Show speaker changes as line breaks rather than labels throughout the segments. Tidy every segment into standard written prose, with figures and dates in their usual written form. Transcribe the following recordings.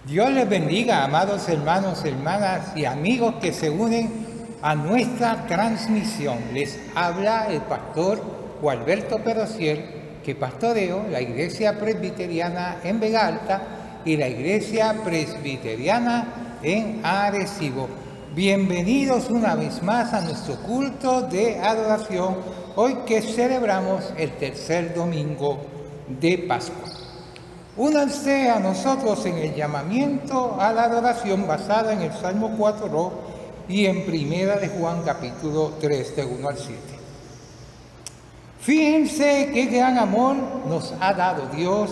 Dios les bendiga, amados hermanos, hermanas y amigos que se unen a nuestra transmisión. Les habla el pastor Gualberto Perociel, que pastoreo la Iglesia Presbiteriana en Vega Alta y la Iglesia Presbiteriana en Arecibo. Bienvenidos una vez más a nuestro culto de adoración, hoy que celebramos el tercer domingo de Pascua. Únanse a nosotros en el llamamiento a la adoración basada en el Salmo 4 y en Primera de Juan capítulo 3, de 1 al 7. Fíjense qué gran amor nos ha dado Dios,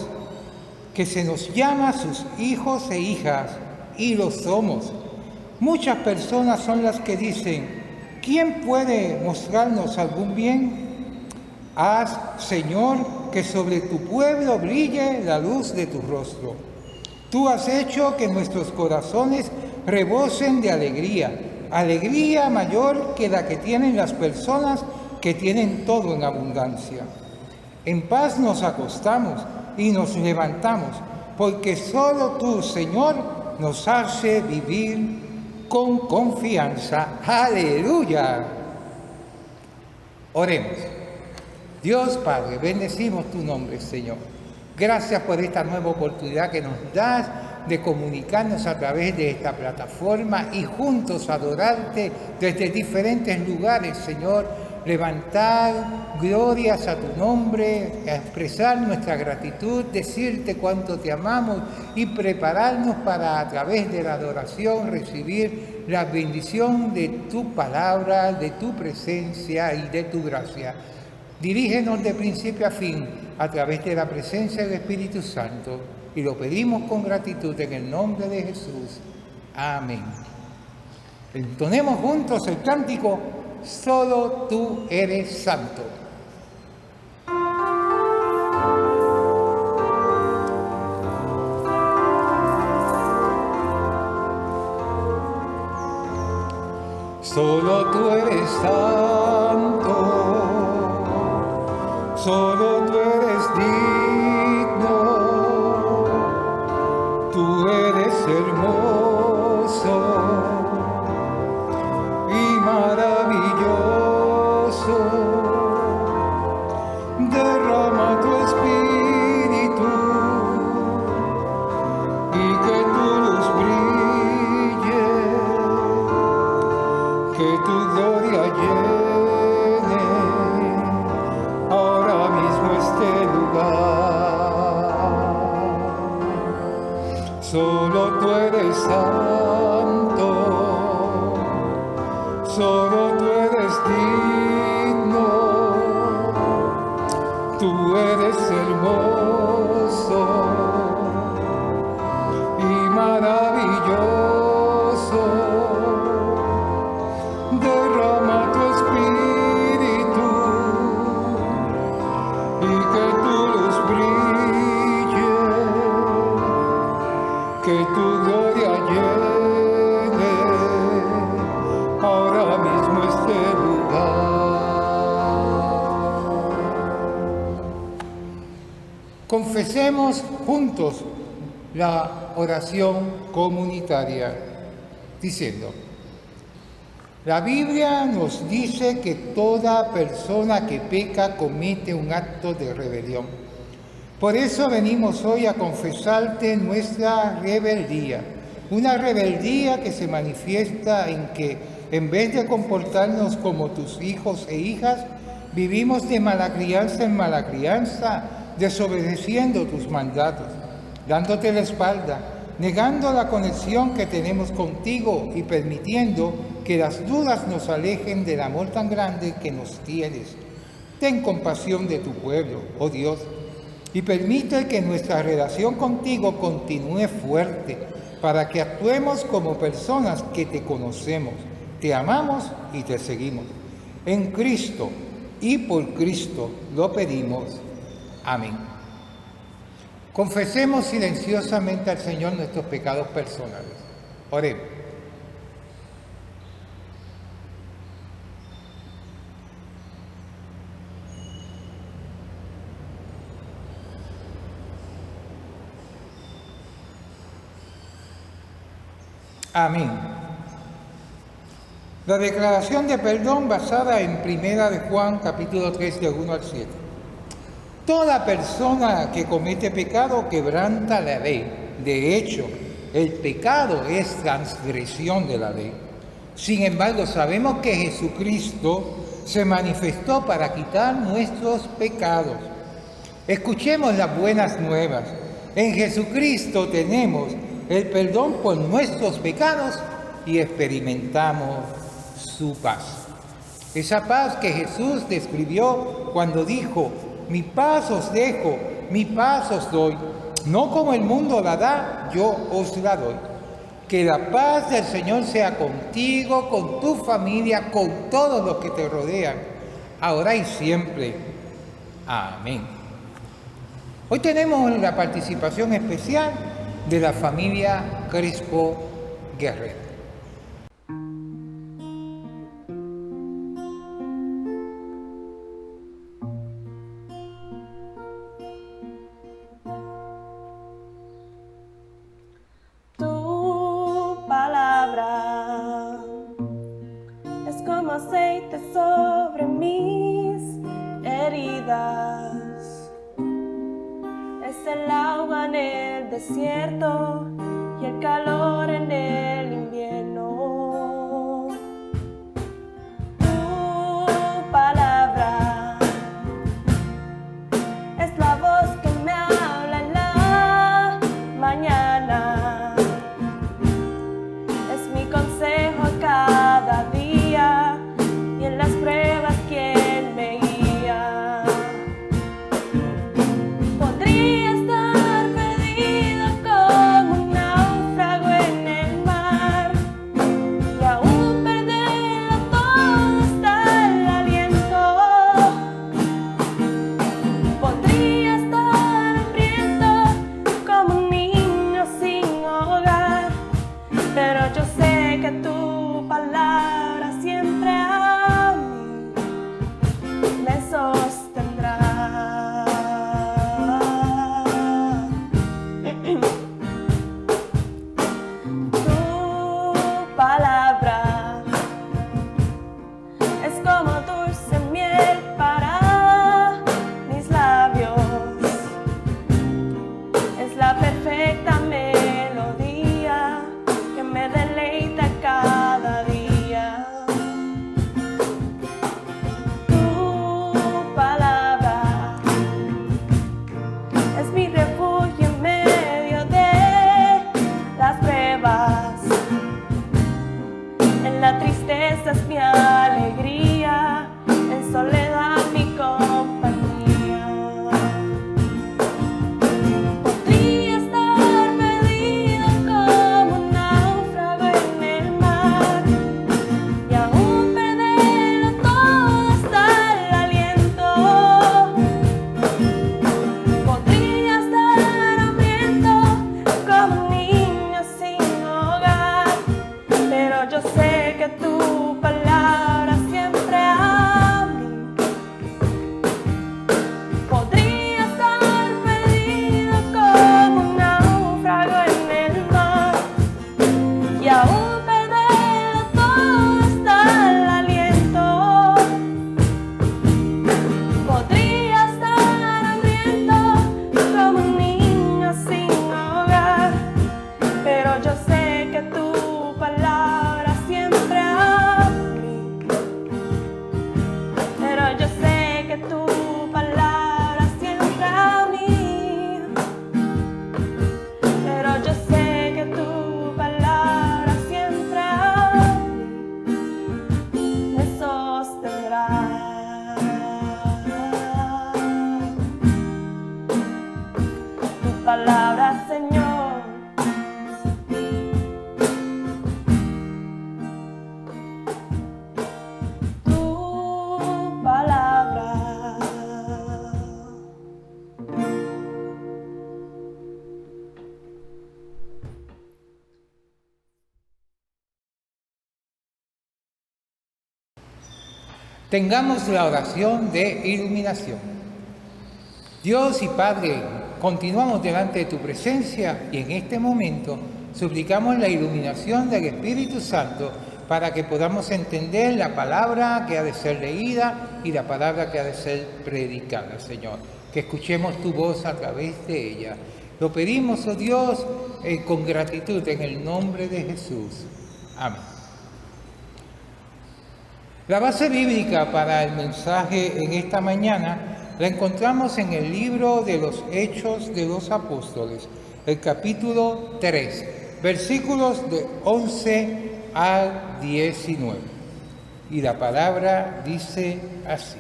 que se nos llama sus hijos e hijas, y lo somos. Muchas personas son las que dicen: ¿quién puede mostrarnos algún bien? Haz, Señor, que sobre tu pueblo brille la luz de tu rostro. Tú has hecho que nuestros corazones rebosen de alegría, alegría mayor que la que tienen las personas que tienen todo en abundancia. En paz nos acostamos y nos levantamos, porque solo tú, Señor, nos hace vivir con confianza. ¡Aleluya! Oremos. Dios Padre, bendecimos tu nombre, Señor. Gracias por esta nueva oportunidad que nos das de comunicarnos a través de esta plataforma y juntos adorarte desde diferentes lugares, Señor. Levantar glorias a tu nombre, expresar nuestra gratitud, decirte cuánto te amamos y prepararnos para, a través de la adoración, recibir la bendición de tu palabra, de tu presencia y de tu gracia. Dirígenos de principio a fin a través de la presencia del Espíritu Santo, y lo pedimos con gratitud en el nombre de Jesús. Amén. Entonemos juntos el cántico Solo tú eres santo. Solo tú eres santo, solo tú eres digno, tú eres hermoso y maravilloso. Derrama tu espíritu y que tu luz brille, que tu gloria llene ahora mismo este lugar. Solo tú eres santo, solo tú eres digno, tú eres hermoso y maravilloso. Derrama tu espíritu y que tu luz brille, que tu gloria llene ahora mismo este lugar. Confesemos juntos la oración comunitaria diciendo: la Biblia nos dice que toda persona que peca comete un acto de rebelión. Por eso venimos hoy a confesarte nuestra rebeldía. Una rebeldía que se manifiesta en que, en vez de comportarnos como tus hijos e hijas, vivimos de mala crianza en mala crianza, desobedeciendo tus mandatos, dándote la espalda, negando la conexión que tenemos contigo y permitiendo que las dudas nos alejen del amor tan grande que nos tienes. Ten compasión de tu pueblo, oh Dios, y permite que nuestra relación contigo continúe fuerte, para que actuemos como personas que te conocemos, te amamos y te seguimos. En Cristo y por Cristo lo pedimos. Amén. Confesemos silenciosamente al Señor nuestros pecados personales. Oremos. Amén. La declaración de perdón basada en 1 de Juan, capítulo 3, del 1 al 7. Toda persona que comete pecado quebranta la ley. De hecho, el pecado es transgresión de la ley. Sin embargo, sabemos que Jesucristo se manifestó para quitar nuestros pecados. Escuchemos las buenas nuevas. En Jesucristo tenemos el perdón por nuestros pecados y experimentamos su paz. Esa paz que Jesús describió cuando dijo: mi paz os dejo, mi paz os doy. No como el mundo la da, yo os la doy. Que la paz del Señor sea contigo, con tu familia, con todos los que te rodean, ahora y siempre. Amén. Hoy tenemos la participación especial de la familia Crespo Guerrero.
Aceite sobre mis heridas, es el agua en el desierto y el calor en el invierno. Tu palabra es la voz que me habla en la mañana, es mi consejo cada día. Y en las pruebas quien me guía. Podría estar perdido como un náufrago en el mar y aún perderlo todo hasta el aliento. Podría estar hambriento como un niño sin hogar, pero yo sé que tu palabra siempre me sostendrá. Tu palabra es como dulce miel para mis labios, es la perfecta melodía que me deleita cada día. En la tristeza es mi alegría, en soledad mi compañía. Podría estar perdido como un náufrago en el mar y aún perderlo todo hasta el aliento. Podría estar hambriento como un niño sin hogar, pero yo sé que tu palabra siempre a mí. Podría estar perdido como un náufrago en el mar y aún perderlo todo hasta el aliento. Podría estar hambriento como un niño sin hogar, pero yo sé que tu palabra siempre a mí. Pero yo sé que tu palabra siempre a mí. Pero yo sé que tu palabra siempre a mí me sostendrá. Tu palabra, Señor, tu palabra.
Tengamos la oración de iluminación. Dios y Padre, continuamos delante de tu presencia y en este momento Suplicamos la iluminación del Espíritu Santo para que podamos entender la palabra que ha de ser leída y la palabra que ha de ser predicada, Señor. Que escuchemos tu voz a través de ella. Lo pedimos, oh Dios, con gratitud en el nombre de Jesús. Amén. La base bíblica para el mensaje en esta mañana la encontramos en el libro de los Hechos de los Apóstoles, el capítulo 3, versículos de 11 al 19. Y la palabra dice así.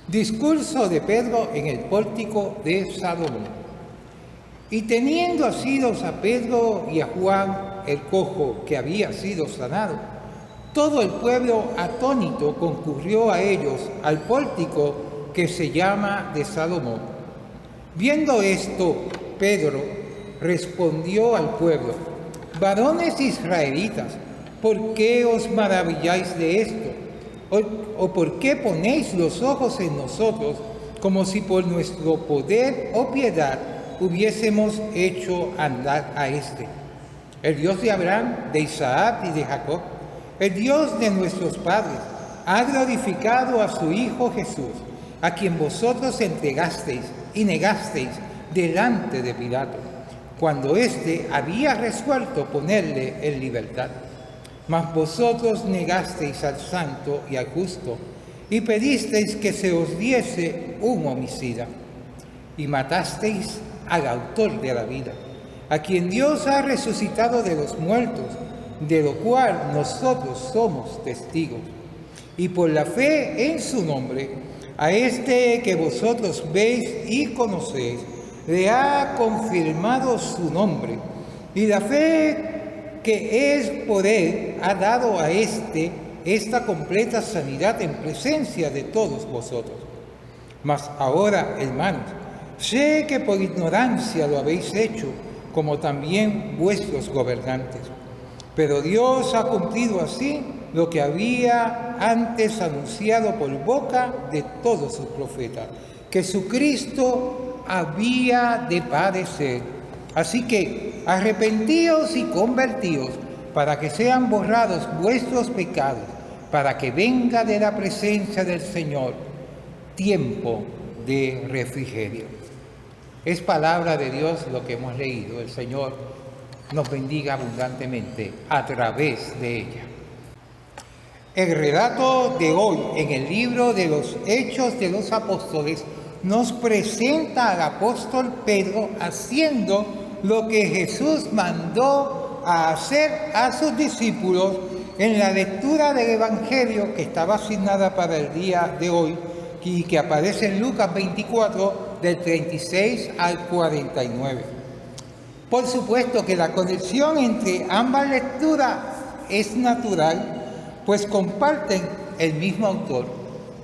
Discurso de Pedro en el pórtico de Salomón. Y teniendo asidos a Pedro y a Juan, el cojo que había sido sanado, todo el pueblo atónito concurrió a ellos al pórtico que se llama de Salomón. Viendo esto, Pedro respondió al pueblo: varones israelitas, ¿por qué os maravilláis de esto? ¿O por qué ponéis los ojos en nosotros como si por nuestro poder o piedad hubiésemos hecho andar a este? El Dios de Abraham, de Isaac y de Jacob, el Dios de nuestros padres, ha glorificado a su Hijo Jesús, a quien vosotros entregasteis y negasteis delante de Pilato, cuando éste había resuelto ponerle en libertad. Mas vosotros negasteis al santo y al justo, y pedisteis que se os diese un homicida, y matasteis al autor de la vida, a quien Dios ha resucitado de los muertos, de lo cual nosotros somos testigos. Y por la fe en su nombre, a este que vosotros veis y conocéis, le ha confirmado su nombre, y la fe que es por él ha dado a esta completa sanidad en presencia de todos vosotros. Mas ahora, hermanos, sé que por ignorancia lo habéis hecho, como también vuestros gobernantes. Pero Dios ha cumplido así lo que había antes anunciado por boca de todos sus profetas, que su Cristo había de padecer. Así que arrepentíos y convertíos para que sean borrados vuestros pecados, para que venga de la presencia del Señor tiempo de refrigerio. Es palabra de Dios lo que hemos leído. El Señor nos bendiga abundantemente a través de ella. El relato de hoy en el libro de los Hechos de los Apóstoles nos presenta al apóstol Pedro haciendo lo que Jesús mandó a hacer a sus discípulos en la lectura del Evangelio que estaba asignada para el día de hoy y que aparece en Lucas 24, del 36 al 49. Por supuesto que la conexión entre ambas lecturas es natural, pues comparten el mismo autor,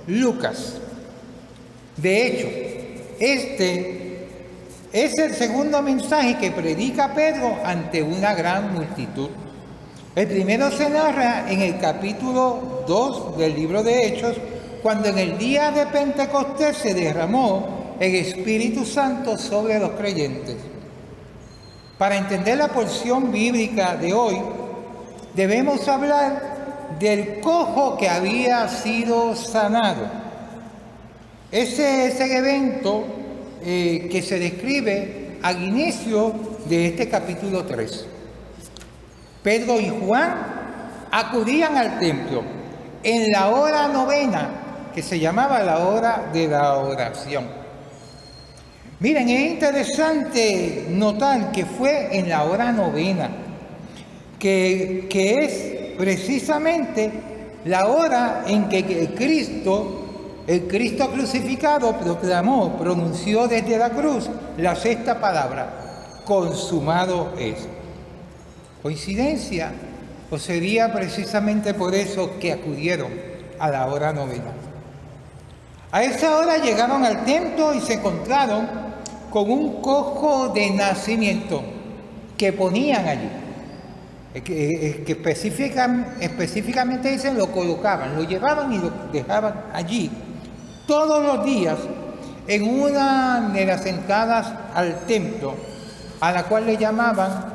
Lucas. De hecho, este es el segundo mensaje que predica Pedro ante una gran multitud. El primero se narra en el capítulo 2 del libro de Hechos, cuando en el día de Pentecostés se derramó el Espíritu Santo sobre los creyentes. Para entender la porción bíblica de hoy, debemos hablar del cojo que había sido sanado. Ese es el evento que se describe al inicio de este capítulo 3. Pedro y Juan acudían al templo en la hora novena, que se llamaba la hora de la oración. Miren, es interesante notar que fue en la hora novena, que es precisamente la hora en que el Cristo crucificado pronunció desde la cruz la sexta palabra: consumado es. ¿Coincidencia? ¿O sería precisamente por eso que acudieron a la hora novena? A esa hora llegaron al templo y se encontraron con un cojo de nacimiento que ponían allí. Que específicamente dicen, lo colocaban, lo llevaban y lo dejaban allí todos los días en una de las entradas al templo, a la cual le llamaban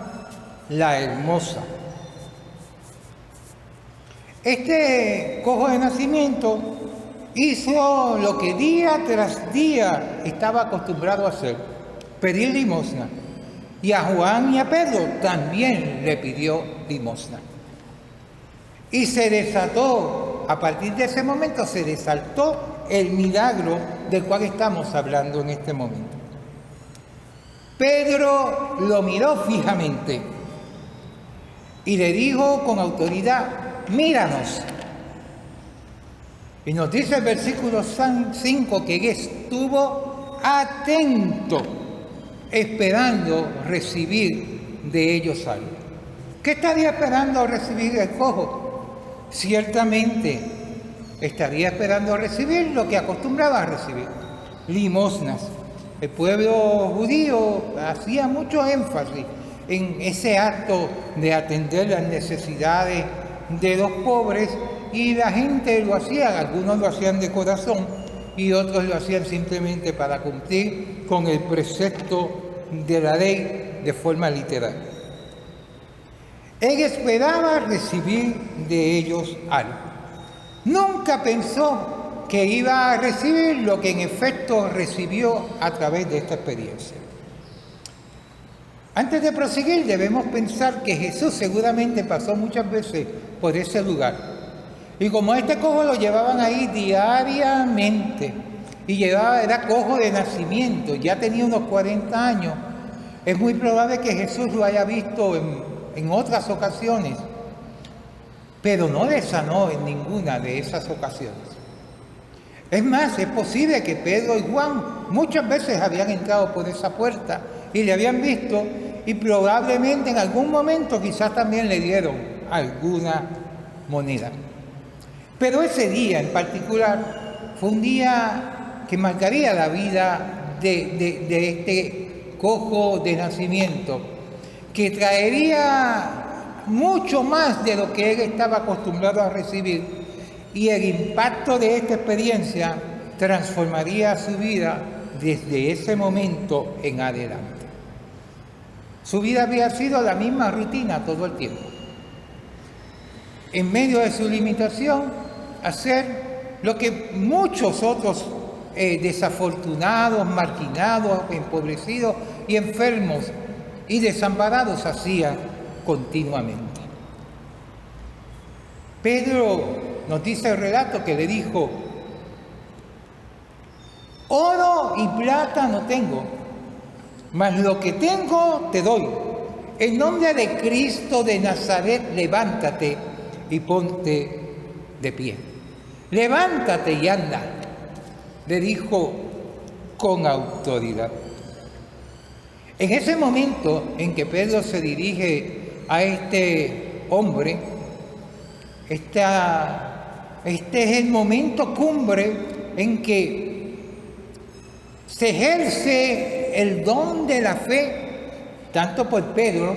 la Hermosa. Este cojo de nacimiento hizo lo que día tras día estaba acostumbrado a hacer, pedir limosna. Y a Juan y a Pedro también le pidió limosna. Y se desató, a partir de ese momento se desató el milagro del cual estamos hablando en este momento. Pedro lo miró fijamente y le dijo con autoridad: míranos. Y nos dice el versículo 5 que él estuvo atento, esperando recibir de ellos algo. ¿Qué estaría esperando recibir el cojo? Ciertamente estaría esperando recibir lo que acostumbraba a recibir: limosnas. El pueblo judío hacía mucho énfasis en ese acto de atender las necesidades de los pobres, y la gente lo hacía, algunos lo hacían de corazón y otros lo hacían simplemente para cumplir con el precepto de la ley de forma literal. Él esperaba recibir de ellos algo. Nunca pensó que iba a recibir lo que en efecto recibió a través de esta experiencia. Antes de proseguir, debemos pensar que Jesús seguramente pasó muchas veces por ese lugar. Y como este cojo lo llevaban ahí diariamente, y era cojo de nacimiento, ya tenía unos 40 años, es muy probable que Jesús lo haya visto en otras ocasiones, pero no le sanó en ninguna de esas ocasiones. Es más, es posible que Pedro y Juan muchas veces habían entrado por esa puerta y le habían visto, y probablemente en algún momento quizás también le dieron alguna moneda. Pero ese día en particular fue un día que marcaría la vida de este cojo de nacimiento, que traería mucho más de lo que él estaba acostumbrado a recibir, y el impacto de esta experiencia transformaría su vida desde ese momento en adelante. Su vida había sido la misma rutina todo el tiempo. En medio de su limitación, hacer lo que muchos otros desafortunados, marginados, empobrecidos y enfermos y desamparados hacían continuamente. Pedro nos dice el relato que le dijo: oro y plata no tengo, mas lo que tengo te doy. En nombre de Cristo de Nazaret, levántate y ponte de pie. Levántate y anda, le dijo con autoridad. En ese momento en que Pedro se dirige a este hombre, este es el momento cumbre en que se ejerce el don de la fe, tanto por Pedro,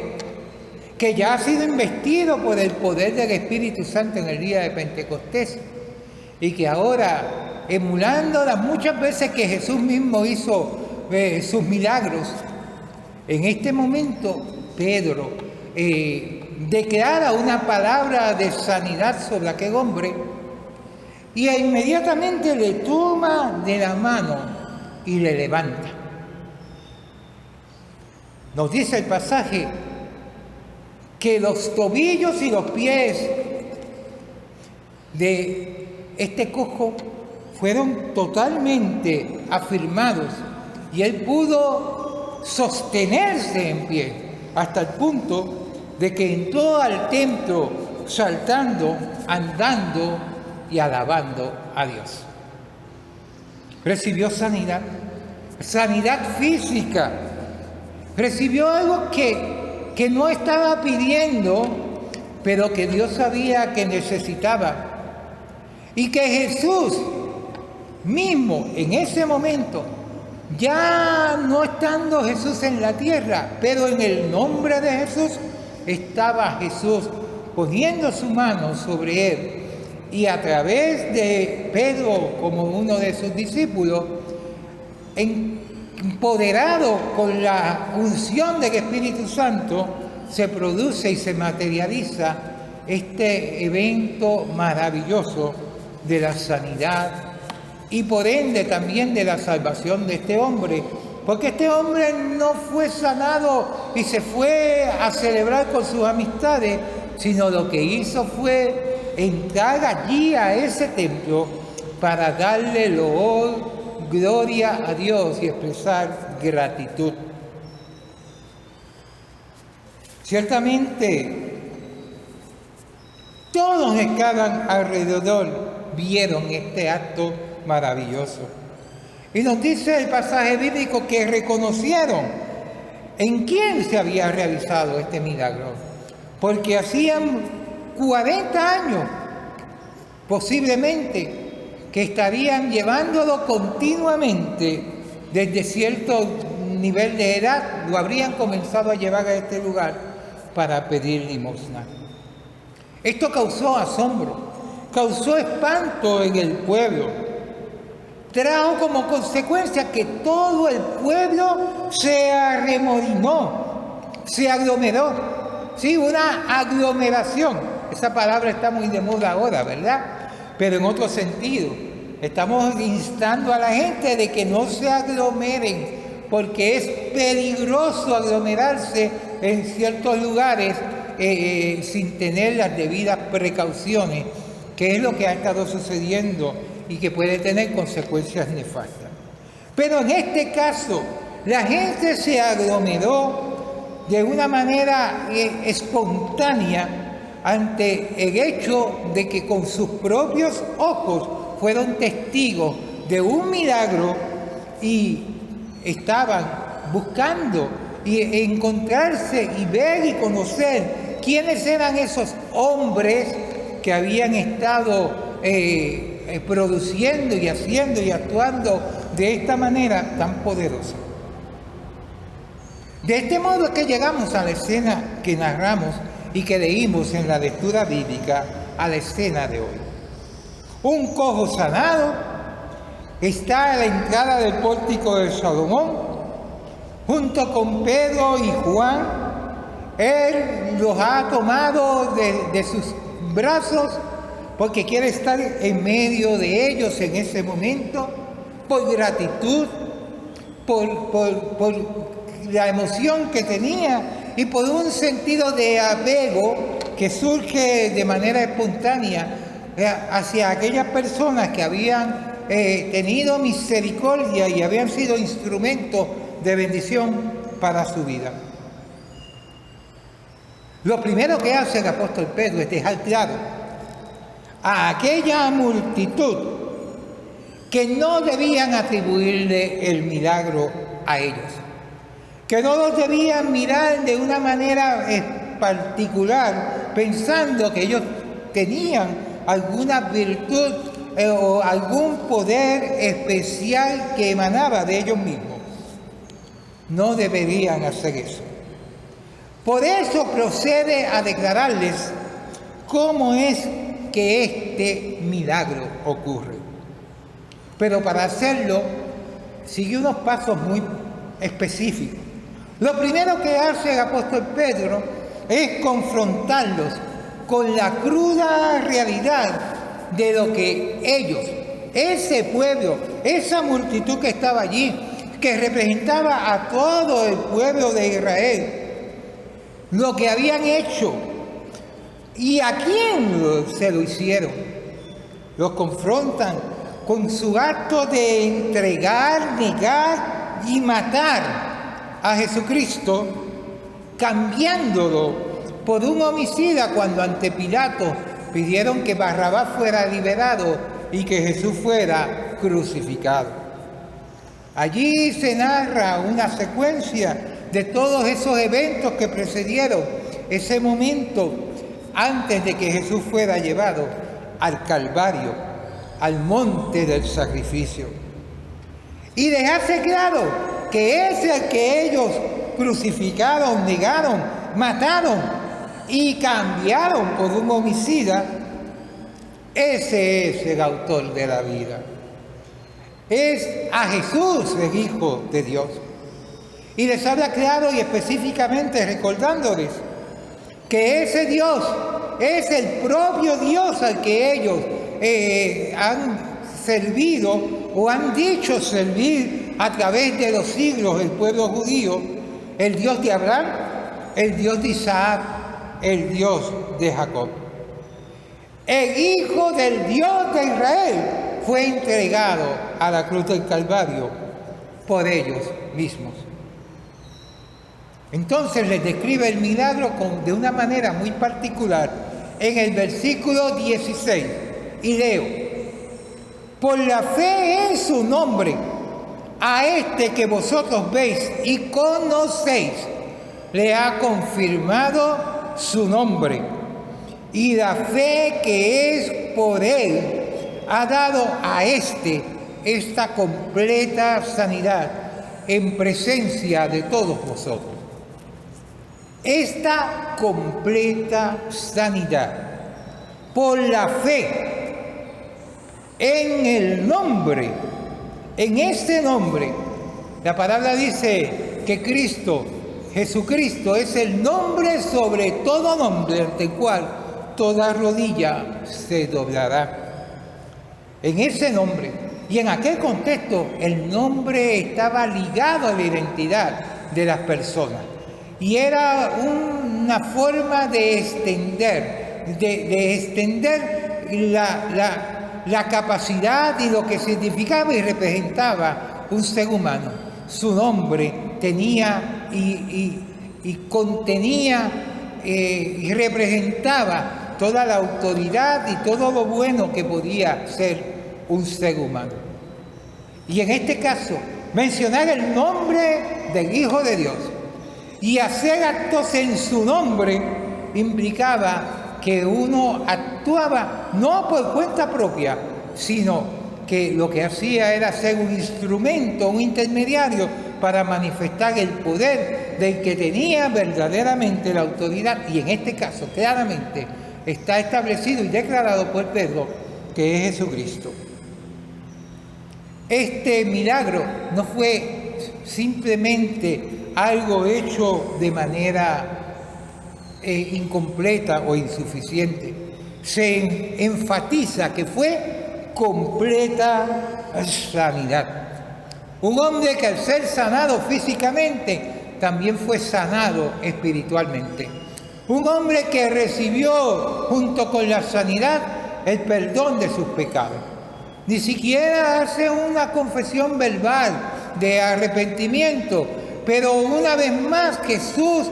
que ya ha sido investido por el poder del Espíritu Santo en el día de Pentecostés, y que ahora, emulando las muchas veces que Jesús mismo hizo sus milagros, en este momento Pedro declara una palabra de sanidad sobre aquel hombre, y inmediatamente le toma de la mano y le levanta. Nos dice el pasaje que los tobillos y los pies de este cojo fueron totalmente afirmados, y él pudo sostenerse en pie hasta el punto de que entró al templo saltando, andando y alabando a Dios. Recibió sanidad física, recibió algo que no estaba pidiendo, pero que Dios sabía que necesitaba, y que Jesús mismo en ese momento, ya no estando Jesús en la tierra, pero en el nombre de Jesús, estaba Jesús poniendo su mano sobre él, y a través de Pedro como uno de sus discípulos, empoderado con la unción del Espíritu Santo, se produce y se materializa este evento maravilloso de la sanidad y por ende también de la salvación de este hombre. Porque este hombre no fue sanado y se fue a celebrar con sus amistades, sino lo que hizo fue entrar allí a ese templo para darle loor, gloria a Dios y expresar gratitud. Ciertamente, todos los que estaban alrededor vieron este acto maravilloso. Y nos dice el pasaje bíblico que reconocieron en quién se había realizado este milagro. Porque hacían 40 años, posiblemente, que estarían llevándolo continuamente desde cierto nivel de edad, lo habrían comenzado a llevar a este lugar para pedir limosna. Esto causó asombro, causó espanto en el pueblo. Trajo como consecuencia que todo el pueblo se arremolinó, se aglomeró. Sí, una aglomeración. Esa palabra está muy de moda ahora, ¿verdad? Pero en otro sentido. Estamos instando a la gente de que no se aglomeren, porque es peligroso aglomerarse en ciertos lugares sin tener las debidas precauciones, que es lo que ha estado sucediendo y que puede tener consecuencias nefastas. Pero en este caso, la gente se aglomeró de una manera espontánea ante el hecho de que con sus propios ojos fueron testigos de un milagro y estaban buscando y encontrarse y ver y conocer quiénes eran esos hombres que habían estado produciendo y haciendo y actuando de esta manera tan poderosa. De este modo es que llegamos a la escena que narramos y que leímos en la lectura bíblica, a la escena de hoy. Un cojo sanado está a la entrada del pórtico de Salomón, junto con Pedro y Juan. Él los ha tomado de sus brazos porque quiere estar en medio de ellos en ese momento, por gratitud, por la emoción que tenía y por un sentido de apego que surge de manera espontánea hacia aquellas personas que habían tenido misericordia y habían sido instrumentos de bendición para su vida. Lo primero que hace el apóstol Pedro es dejar claro a aquella multitud que no debían atribuirle el milagro a ellos, que no los debían mirar de una manera particular, pensando que ellos tenían alguna virtud o algún poder especial que emanaba de ellos mismos. No deberían hacer eso. Por eso procede a declararles cómo es que este milagro ocurre. Pero para hacerlo, sigue unos pasos muy específicos. Lo primero que hace el apóstol Pedro es confrontarlos con la cruda realidad de lo que ellos, ese pueblo, esa multitud que estaba allí, que representaba a todo el pueblo de Israel, lo que habían hecho y a quién se lo hicieron. Los confrontan con su acto de entregar, negar y matar a Jesucristo, cambiándolo por un homicida cuando ante Pilato pidieron que Barrabás fuera liberado y que Jesús fuera crucificado. Allí se narra una secuencia de todos esos eventos que precedieron ese momento antes de que Jesús fuera llevado al Calvario, al monte del sacrificio. Y dejarse claro que es el que ellos crucificaron, negaron, mataron y cambiaron por un homicida, ese es el autor de la vida. es a Jesús, el Hijo de Dios. Y les habla claro y específicamente recordándoles que ese Dios es el propio Dios al que ellos han servido o han dicho servir a través de los siglos el pueblo judío, el Dios de Abraham, el Dios de Isaac, el Dios de Jacob. El Hijo del Dios de Israel fue entregado a la cruz del Calvario por ellos mismos. Entonces les describe el milagro de una manera muy particular en el versículo 16. Y leo: por la fe en su nombre, a este que vosotros veis y conocéis, le ha confirmado su nombre. Y la fe que es por él ha dado a esta completa sanidad en presencia de todos vosotros. Esta completa sanidad por la fe en el nombre, en este nombre. La palabra dice que Jesucristo es el nombre sobre todo nombre, ante el cual toda rodilla se doblará. En ese nombre, y en aquel contexto, el nombre estaba ligado a la identidad de las personas. Y era una forma de extender la capacidad y lo que significaba y representaba un ser humano. Su nombre tenía y contenía y representaba toda la autoridad y todo lo bueno que podía ser un ser humano. Y en este caso, mencionar el nombre del Hijo de Dios y hacer actos en su nombre implicaba que uno actuaba no por cuenta propia, sino que lo que hacía era ser un instrumento, un intermediario para manifestar el poder del que tenía verdaderamente la autoridad. Y en este caso, claramente, está establecido y declarado por Pedro que es Jesucristo. Este milagro no fue simplemente algo hecho de manera incompleta o insuficiente. Se enfatiza que fue completa sanidad. Un hombre que al ser sanado físicamente también fue sanado espiritualmente. Un hombre que recibió junto con la sanidad el perdón de sus pecados. Ni siquiera hace una confesión verbal de arrepentimiento, pero una vez más Jesús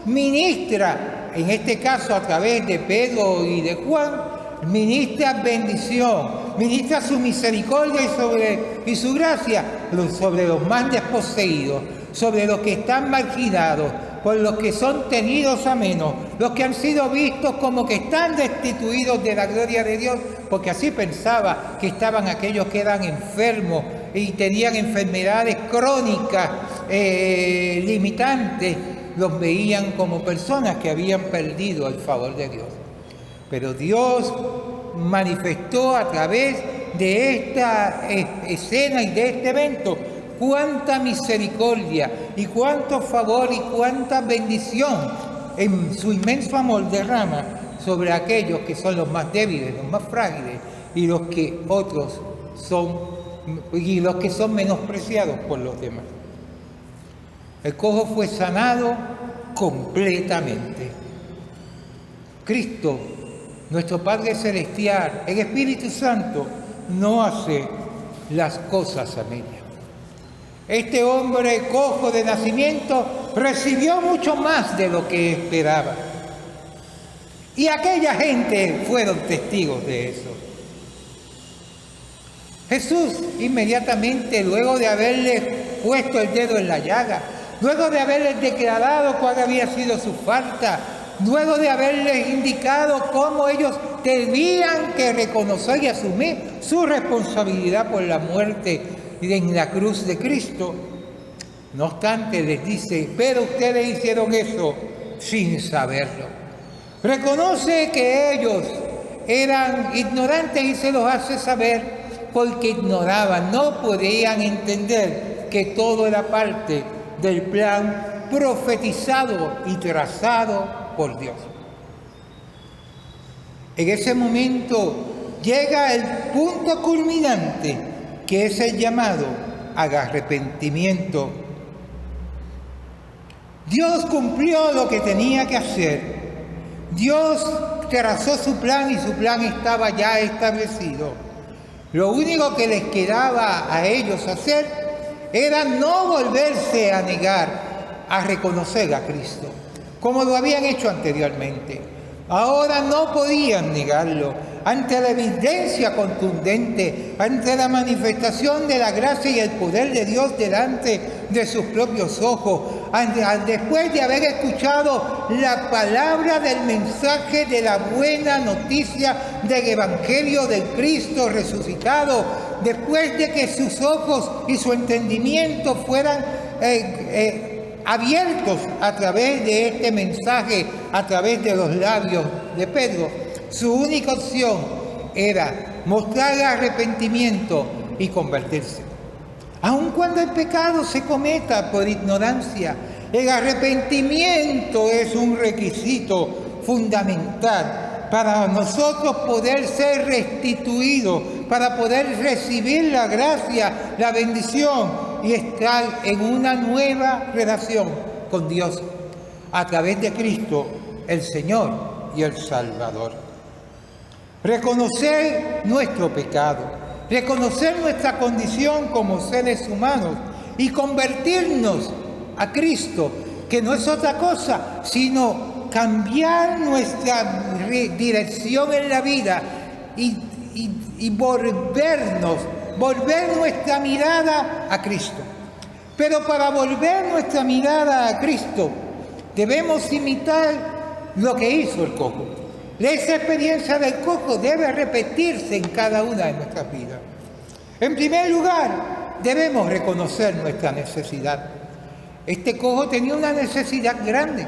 ministra, en este caso a través de Pedro y de Juan, ministra bendición, ministra su misericordia y su gracia sobre los más desposeídos, sobre los que están marginados, por los que son tenidos a menos, los que han sido vistos como que están destituidos de la gloria de Dios, porque así pensaba que estaban aquellos que eran enfermos y tenían enfermedades crónicas, limitantes, los veían como personas que habían perdido el favor de Dios. Pero Dios manifestó a través de esta escena y de este evento cuánta misericordia y cuánto favor y cuánta bendición en su inmenso amor derrama sobre aquellos que son los más débiles, los más frágiles y los que son menospreciados por los demás. El cojo fue sanado completamente. Cristo, nuestro Padre Celestial, el Espíritu Santo, no hace las cosas a medias. Este hombre cojo de nacimiento recibió mucho más de lo que esperaba. Y aquella gente fueron testigos de eso. Jesús inmediatamente, luego de haberles puesto el dedo en la llaga, luego de haberles declarado cuál había sido su falta, luego de haberles indicado cómo ellos tenían que reconocer y asumir su responsabilidad por la muerte en la cruz de Cristo, no obstante les dice, pero ustedes hicieron eso sin saberlo. Reconoce que ellos eran ignorantes y se los hace saber porque ignoraban, no podían entender que todo era parte del plan profetizado y trazado por Dios. En ese momento llega el punto culminante, que es el llamado al arrepentimiento. Dios cumplió lo que tenía que hacer. Dios trazó su plan y su plan estaba ya establecido. Lo único que les quedaba a ellos hacer era no volverse a negar a reconocer a Cristo, como lo habían hecho anteriormente. Ahora no podían negarlo. Ante la evidencia contundente, ante la manifestación de la gracia y el poder de Dios delante de sus propios ojos, después de haber escuchado la palabra del mensaje de la buena noticia del Evangelio del Cristo resucitado, después de que sus ojos y su entendimiento fueran abiertos a través de este mensaje, a través de los labios de Pedro, su única opción era mostrar arrepentimiento y convertirse. Aun cuando el pecado se cometa por ignorancia, el arrepentimiento es un requisito fundamental para nosotros poder ser restituidos, para poder recibir la gracia, la bendición y estar en una nueva relación con Dios a través de Cristo, el Señor y el Salvador. Reconocer nuestro pecado, reconocer nuestra condición como seres humanos y convertirnos a Cristo, que no es otra cosa sino cambiar nuestra dirección en la vida y volver nuestra mirada a Cristo. Pero para volver nuestra mirada a Cristo debemos imitar lo que hizo el cojo. Esa experiencia del cojo debe repetirse en cada una de nuestras vidas. En primer lugar, debemos reconocer nuestra necesidad. Este cojo tenía una necesidad grande,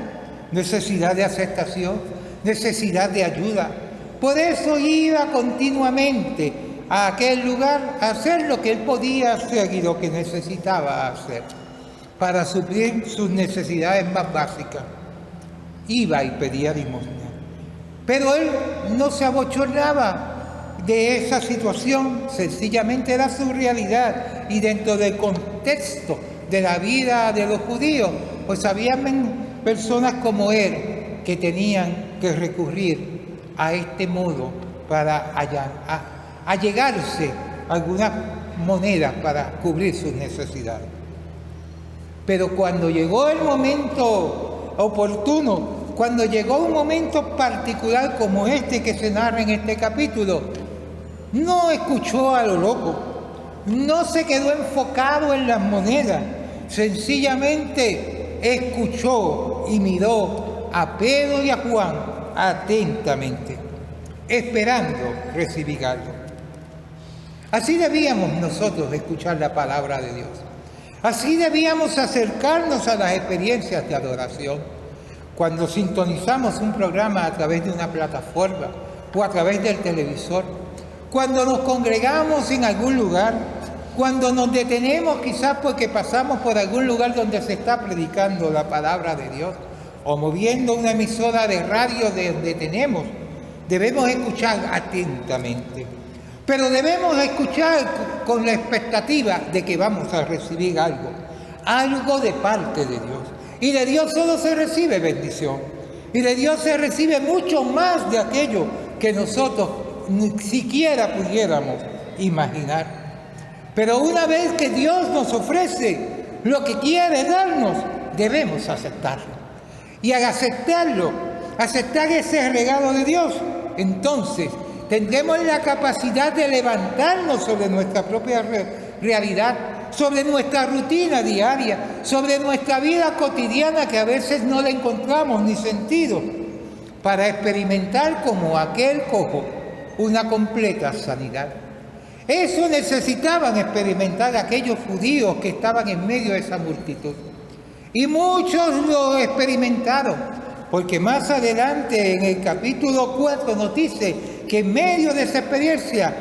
necesidad de aceptación, necesidad de ayuda. Por eso iba continuamente a aquel lugar a hacer lo que él podía hacer y lo que necesitaba hacer para suplir sus necesidades más básicas. Iba y pedía limosna. Pero él no se abochornaba de esa situación, sencillamente era su realidad. Y dentro del contexto de la vida de los judíos, pues había personas como él que tenían que recurrir a este modo para allegarse a algunas monedas para cubrir sus necesidades. Pero cuando llegó el momento oportuno, cuando llegó un momento particular como este que se narra en este capítulo, no escuchó a lo loco, no se quedó enfocado en las monedas, sencillamente escuchó y miró a Pedro y a Juan atentamente, esperando recibir algo. Así debíamos nosotros escuchar la palabra de Dios. Así debíamos acercarnos a las experiencias de adoración. Cuando sintonizamos un programa a través de una plataforma o a través del televisor, cuando nos congregamos en algún lugar, cuando nos detenemos quizás porque pasamos por algún lugar donde se está predicando la palabra de Dios, o moviendo una emisora de radio de donde tenemos, debemos escuchar atentamente. Pero debemos escuchar con la expectativa de que vamos a recibir algo de parte de Dios. Y de Dios solo se recibe bendición. Y de Dios se recibe mucho más de aquello que nosotros ni siquiera pudiéramos imaginar. Pero una vez que Dios nos ofrece lo que quiere darnos, debemos aceptarlo. Y al aceptarlo, aceptar ese regalo de Dios, entonces tendremos la capacidad de levantarnos sobre nuestra propia realidad, sobre nuestra rutina diaria, sobre nuestra vida cotidiana que a veces no le encontramos ni sentido, para experimentar como aquel cojo una completa sanidad. Eso necesitaban experimentar aquellos judíos que estaban en medio de esa multitud. Y muchos lo experimentaron, porque más adelante en el capítulo 4 nos dice que en medio de esa experiencia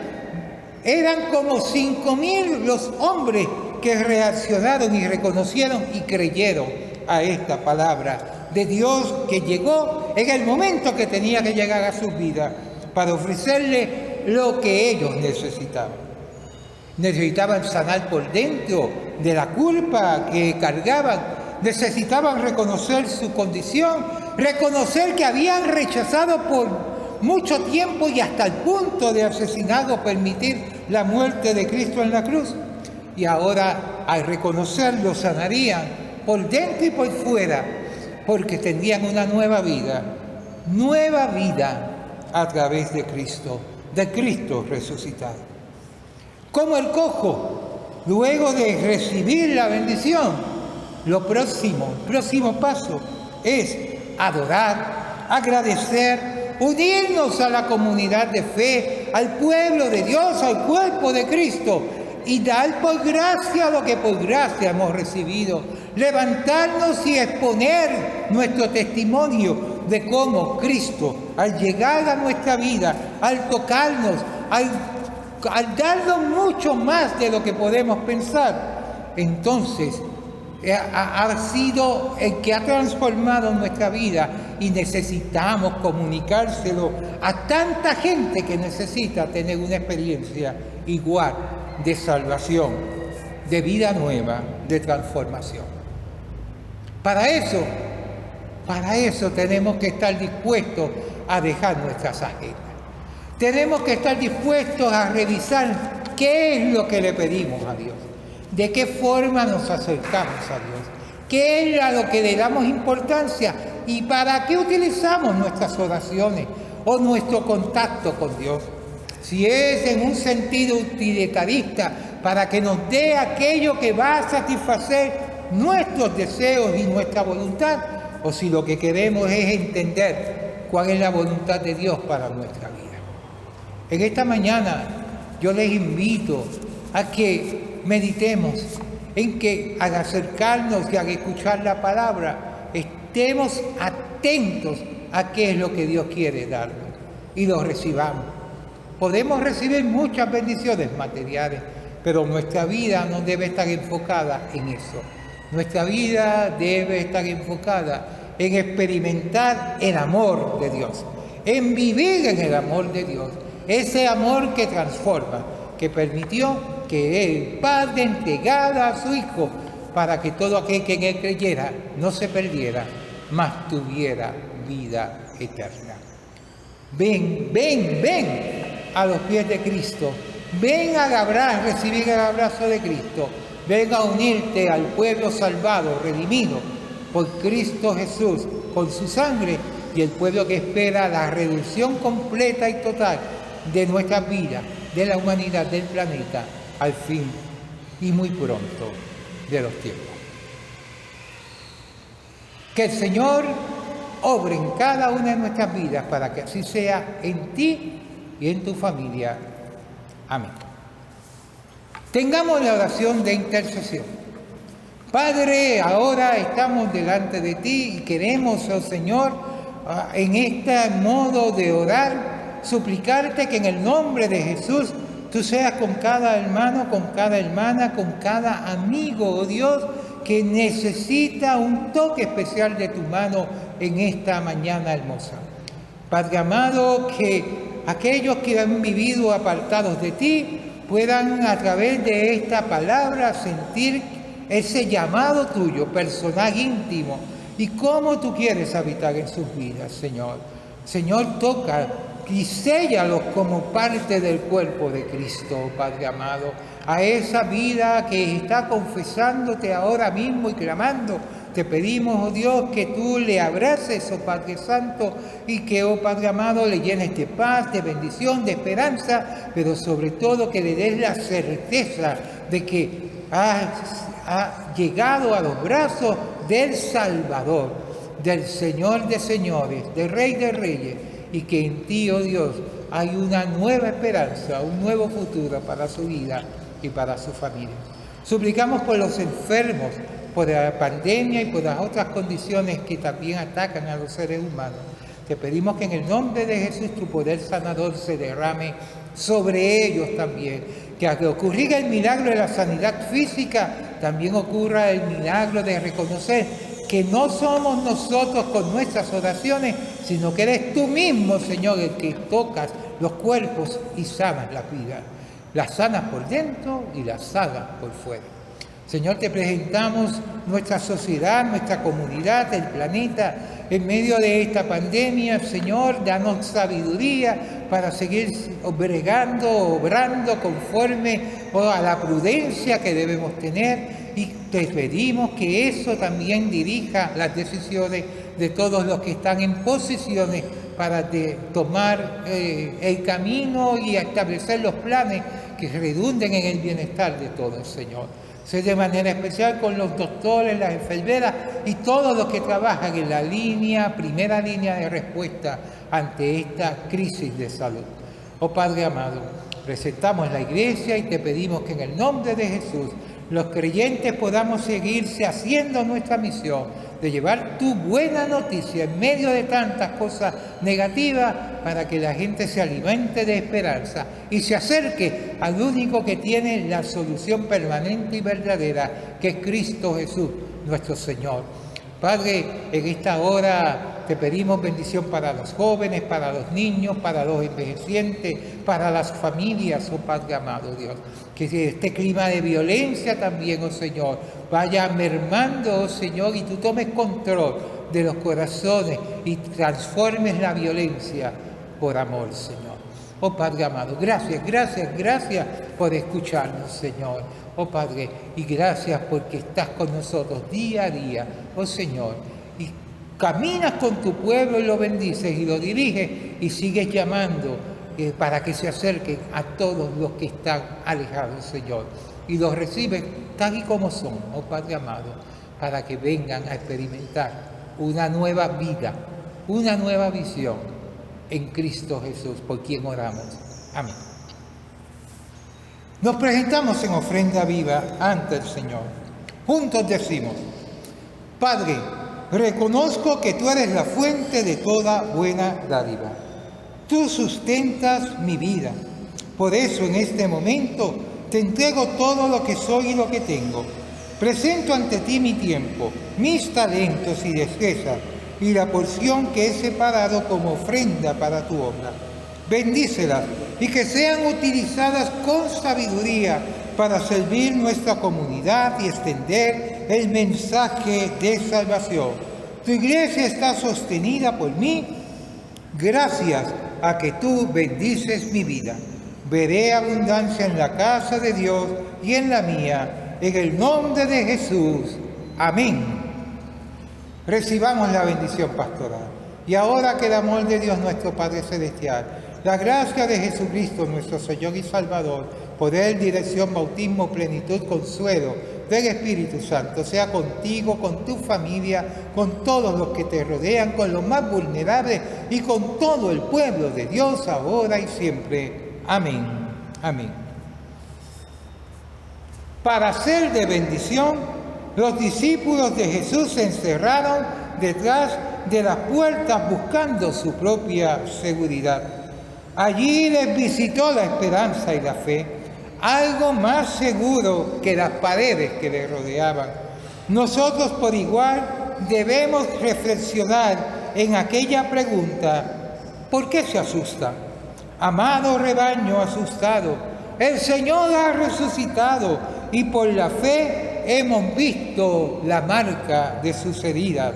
Eran como 5.000 los hombres que reaccionaron y reconocieron y creyeron a esta palabra de Dios que llegó en el momento que tenía que llegar a sus vidas para ofrecerle lo que ellos necesitaban. Necesitaban sanar por dentro de la culpa que cargaban, necesitaban reconocer su condición, reconocer que habían rechazado por mucho tiempo y hasta el punto de asesinado permitir la muerte de Cristo en la cruz. Y ahora, al reconocerlo, sanarían por dentro y por fuera, porque tendrían una nueva vida a través de Cristo resucitado. Como el cojo, luego de recibir la bendición, el próximo paso es adorar, agradecer, unirnos a la comunidad de fe, al pueblo de Dios, al cuerpo de Cristo y dar por gracia lo que por gracia hemos recibido. Levantarnos y exponer nuestro testimonio de cómo Cristo, al llegar a nuestra vida, al tocarnos, al darnos mucho más de lo que podemos pensar, entonces ha sido el que ha transformado nuestra vida y necesitamos comunicárselo a tanta gente que necesita tener una experiencia igual de salvación, de vida nueva, de transformación. Para eso tenemos que estar dispuestos a dejar nuestras agendas. Tenemos que estar dispuestos a revisar qué es lo que le pedimos a Dios, de qué forma nos acercamos a Dios, qué es a lo que le damos importancia y para qué utilizamos nuestras oraciones o nuestro contacto con Dios. Si es en un sentido utilitarista, para que nos dé aquello que va a satisfacer nuestros deseos y nuestra voluntad, o si lo que queremos es entender cuál es la voluntad de Dios para nuestra vida. En esta mañana yo les invito a que meditemos en que al acercarnos y al escuchar la palabra estemos atentos a qué es lo que Dios quiere darnos y lo recibamos. Podemos recibir muchas bendiciones materiales, pero nuestra vida no debe estar enfocada en eso. Nuestra vida debe estar enfocada en experimentar el amor de Dios, en vivir en el amor de Dios, ese amor que transforma, que permitió que el Padre entregara a su Hijo para que todo aquel que en Él creyera no se perdiera, mas tuviera vida eterna. Ven a los pies de Cristo, ven a recibir el abrazo de Cristo, ven a unirte al pueblo salvado, redimido por Cristo Jesús con su sangre y el pueblo que espera la redención completa y total de nuestra vida, de la humanidad, del planeta, al fin y muy pronto de los tiempos. Que el Señor obre en cada una de nuestras vidas para que así sea en ti y en tu familia. Amén. Tengamos la oración de intercesión. Padre, ahora estamos delante de ti y queremos, oh Señor, en este modo de orar, suplicarte que en el nombre de Jesús tú seas con cada hermano, con cada hermana, con cada amigo, oh Dios, que necesita un toque especial de tu mano en esta mañana hermosa. Padre amado, que aquellos que han vivido apartados de ti puedan a través de esta palabra sentir ese llamado tuyo, personal, íntimo, y cómo tú quieres habitar en sus vidas, Señor. Señor, toca y séllalos como parte del cuerpo de Cristo, Padre amado, a esa vida que está confesándote ahora mismo y clamando. Te pedimos, oh Dios, que tú le abraces, oh Padre Santo, y que, oh Padre amado, le llenes de paz, de bendición, de esperanza, pero sobre todo que le des la certeza de que ha llegado a los brazos del Salvador, del Señor de señores, del Rey de reyes, y que en ti, oh Dios, hay una nueva esperanza, un nuevo futuro para su vida y para su familia. Suplicamos por los enfermos, por la pandemia y por las otras condiciones que también atacan a los seres humanos. Te pedimos que en el nombre de Jesús tu poder sanador se derrame sobre ellos también. Que al ocurrir el milagro de la sanidad física, también ocurra el milagro de reconocer que no somos nosotros con nuestras oraciones, sino que eres tú mismo, Señor, el que tocas los cuerpos y sanas las vidas. Las sanas por dentro y las sanas por fuera. Señor, te presentamos nuestra sociedad, nuestra comunidad, el planeta, en medio de esta pandemia. Señor, danos sabiduría para seguir obrando conforme a la prudencia que debemos tener, y te pedimos que eso también dirija las decisiones de todos los que están en posiciones para tomar el camino y establecer los planes que redunden en el bienestar de todos, Señor. Sé de manera especial con los doctores, las enfermeras y todos los que trabajan en la primera línea de respuesta ante esta crisis de salud. Oh Padre amado, presentamos la Iglesia y te pedimos que en el nombre de Jesús los creyentes podamos seguirse haciendo nuestra misión de llevar tu buena noticia en medio de tantas cosas negativas, para que la gente se alimente de esperanza y se acerque al único que tiene la solución permanente y verdadera, que es Cristo Jesús, nuestro Señor. Padre, en esta hora te pedimos bendición para los jóvenes, para los niños, para los envejecientes, para las familias, oh Padre amado Dios. Que este clima de violencia también, oh Señor, vaya mermando, oh Señor, y tú tomes control de los corazones y transformes la violencia por amor, Señor. Oh Padre amado, gracias por escucharnos, Señor. Oh Padre, y gracias porque estás con nosotros día a día, oh Señor, y caminas con tu pueblo y lo bendices y lo diriges y sigues llamando para que se acerquen a todos los que están alejados, Señor, y los recibes tal y como son, oh Padre amado, para que vengan a experimentar una nueva vida, una nueva visión en Cristo Jesús, por quien oramos. Amén. Nos presentamos en ofrenda viva ante el Señor. Juntos decimos: Padre, reconozco que tú eres la fuente de toda buena dádiva. Tú sustentas mi vida. Por eso en este momento te entrego todo lo que soy y lo que tengo. Presento ante ti mi tiempo, mis talentos y destrezas, y la porción que he separado como ofrenda para tu obra. Bendícelas y que sean utilizadas con sabiduría para servir nuestra comunidad y extender el mensaje de salvación. Tu iglesia está sostenida por mí gracias a que tú bendices mi vida. Veré abundancia en la casa de Dios y en la mía, en el nombre de Jesús. Amén. Recibamos la bendición pastoral. Y ahora que el amor de Dios nuestro Padre Celestial, la gracia de Jesucristo nuestro Señor y Salvador, poder, dirección, bautismo, plenitud, consuelo del Espíritu Santo, sea contigo, con tu familia, con todos los que te rodean, con los más vulnerables y con todo el pueblo de Dios, ahora y siempre. Amén. Amén. Para ser de bendición, los discípulos de Jesús se encerraron detrás de las puertas buscando su propia seguridad. Allí les visitó la esperanza y la fe, algo más seguro que las paredes que les rodeaban. Nosotros por igual debemos reflexionar en aquella pregunta: ¿por qué se asusta? Amado rebaño asustado, el Señor ha resucitado y por la fe hemos visto la marca de sus heridas.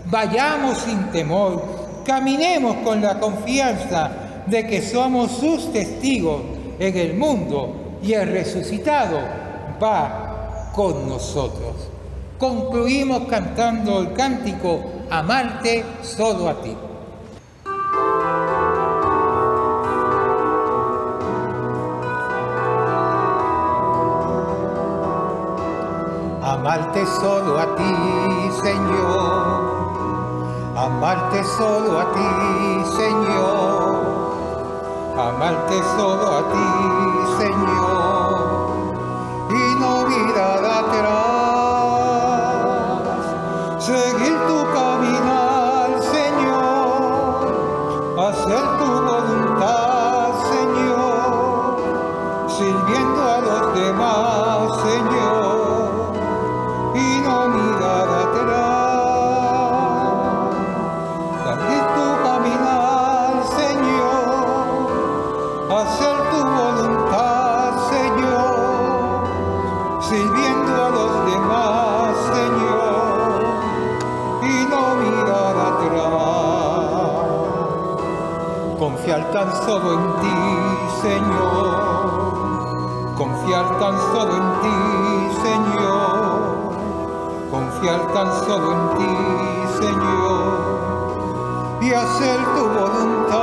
Vayamos sin temor, caminemos con la confianza de que somos sus testigos en el mundo y el resucitado va con nosotros. Concluimos cantando el cántico Amarte solo a ti. Amarte solo a ti, Señor. Amarte solo a ti, Señor. Amarte solo a ti, Señor. Y no mirar atrás. Seguir tu caminar, Señor. Hacer tu voluntad, Señor. confiar tan solo en ti, Señor, confiar tan solo en ti, Señor, confiar tan solo en ti, Señor, y hacer tu voluntad,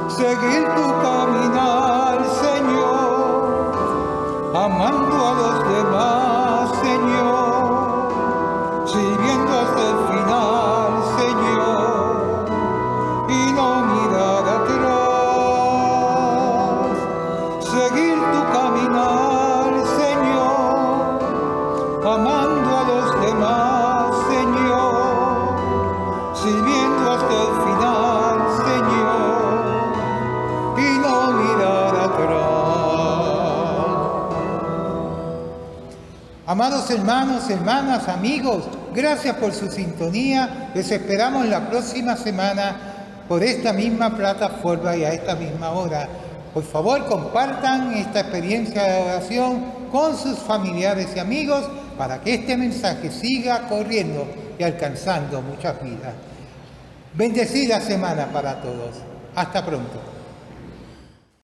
seguir tu caminar, Señor, amando a los demás, Señor, sirviendo hasta el final, Señor, y no mirar atrás, seguir tu caminar, Señor, amando a los demás, Señor, sirviendo hasta el final, Señor, y no mirar atrás. Amados hermanos, hermanas, amigos, gracias por su sintonía. Les esperamos la próxima semana por esta misma plataforma y a esta misma hora. Por favor, compartan esta experiencia de oración con sus familiares y amigos para que este mensaje siga corriendo y alcanzando muchas vidas. Bendecida semana para todos. Hasta pronto.